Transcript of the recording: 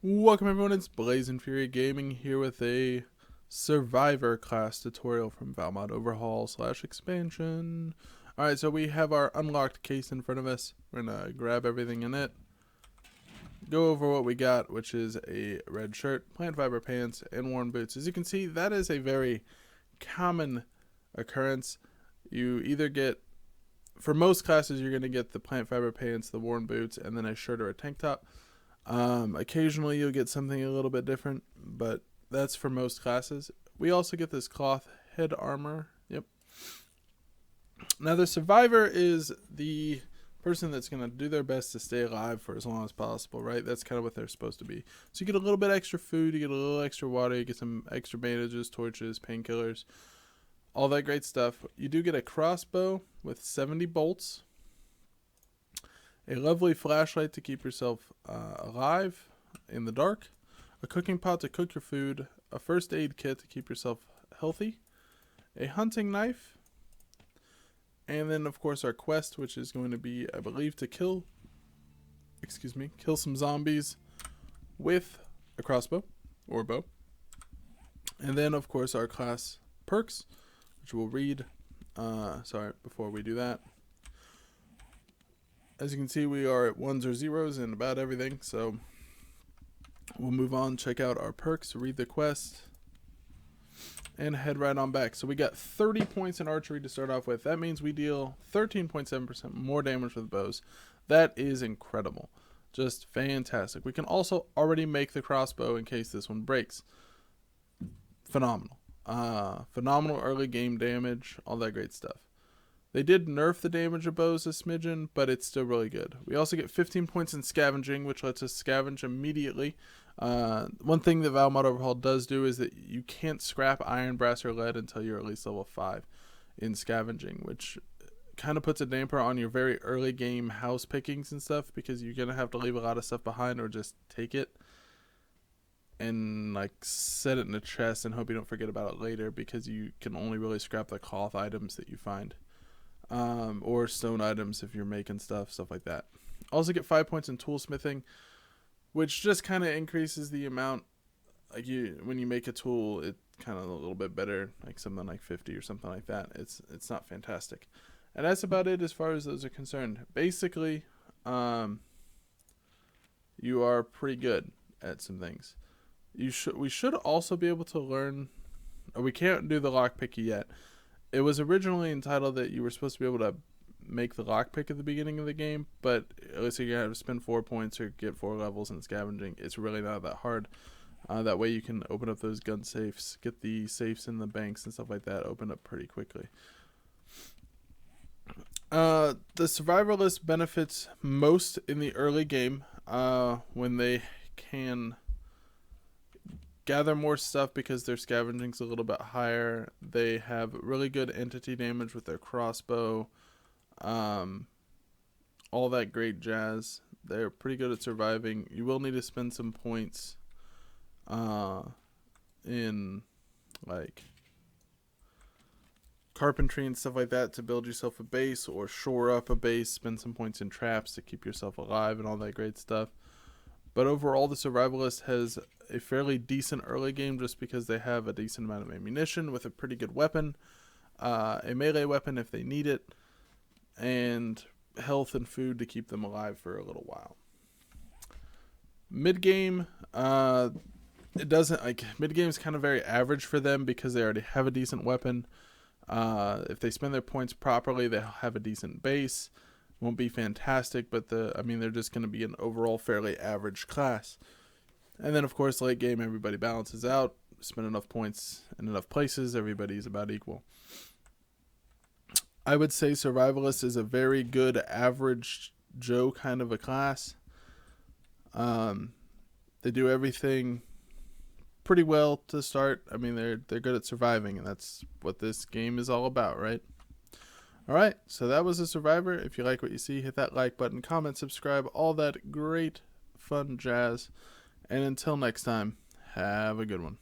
Welcome everyone, it's Blazing Fury Gaming here with a Survivor class tutorial from Valmod Overhaul / expansion. Alright, so we have our unlocked case in front of us. We're gonna grab everything in it, go over what we got, which is a red shirt, plant fiber pants, and worn boots. As you can see, that is a very common occurrence. You either get, for most classes, you're gonna get the plant fiber pants, the worn boots, and then a shirt or a tank top. Occasionally you'll get something a little bit different, but that's for most classes. We also get this cloth head armor. Yep. Now the survivor is the person that's going to do their best to stay alive for as long as possible, right? That's kind of what they're supposed to be. So you get a little bit extra food, you get a little extra water, you get some extra bandages, torches, painkillers, all that great stuff. You do get a crossbow with 70 bolts, a lovely flashlight to keep yourself alive in the dark, a cooking pot to cook your food, a first aid kit to keep yourself healthy, a hunting knife, and then of course our quest, which is going to be, I believe, to kill some zombies with a crossbow or bow. And then of course our class perks, which we'll read. Before we do that, as you can see, we are at 1s or 0s in about everything, so we'll move on, check out our perks, read the quest, and head right on back. So we got 30 points in archery to start off with. That means we deal 13.7% more damage with bows. That is incredible. Just fantastic. We can also already make the crossbow in case this one breaks. Phenomenal. Phenomenal early game damage, all that great stuff. They did nerf the damage of bows a smidgen, but it's still really good. We also get 15 points in scavenging, which lets us scavenge immediately. One thing that Valmod Overhaul does do is that you can't scrap iron, brass, or lead until you're at least level 5 in scavenging, which kind of puts a damper on your very early game house pickings and stuff, because you're going to have to leave a lot of stuff behind or just take it and like set it in a chest and hope you don't forget about it later, because you can only really scrap the cloth items that you find. Or stone items if you're making stuff like that. Also get 5 points in toolsmithing, which just kind of increases the amount. Like when you make a tool, it kind of a little bit better, like something like 50 or something like that. It's not fantastic, and that's about it as far as those are concerned. Basically, you are pretty good at some things. We should also be able to learn. We can't do the lockpick yet. It was originally entitled that you were supposed to be able to make the lockpick at the beginning of the game, but at least you're going to have to spend 4 points or get 4 levels in scavenging. It's really not that hard. That way you can open up those gun safes, get the safes in the banks and stuff like that open up pretty quickly. The survivalist benefits most in the early game when they can gather more stuff because their scavenging's a little bit higher. They have really good entity damage with their crossbow, all that great jazz. They're pretty good at surviving. You will need to spend some points in like carpentry and stuff like that to build yourself a base or shore up a base. Spend some points in traps to keep yourself alive and all that great stuff. But overall, the survivalist has a fairly decent early game just because they have a decent amount of ammunition with a pretty good weapon, a melee weapon if they need it, and health and food to keep them alive for a little while. Mid-game, mid-game is kind of very average for them because they already have a decent weapon. If they spend their points properly, they'll have a decent base. Won't be fantastic, but they're just going to be an overall fairly average class. And then, of course, late game, everybody balances out. Spend enough points in enough places, everybody's about equal. I would say Survivalist is a very good average Joe kind of a class. They do everything pretty well to start. I mean, they're good at surviving, and that's what this game is all about, right? Alright, so that was a Survivor. If you like what you see, hit that like button, comment, subscribe, all that great fun jazz. And until next time, have a good one.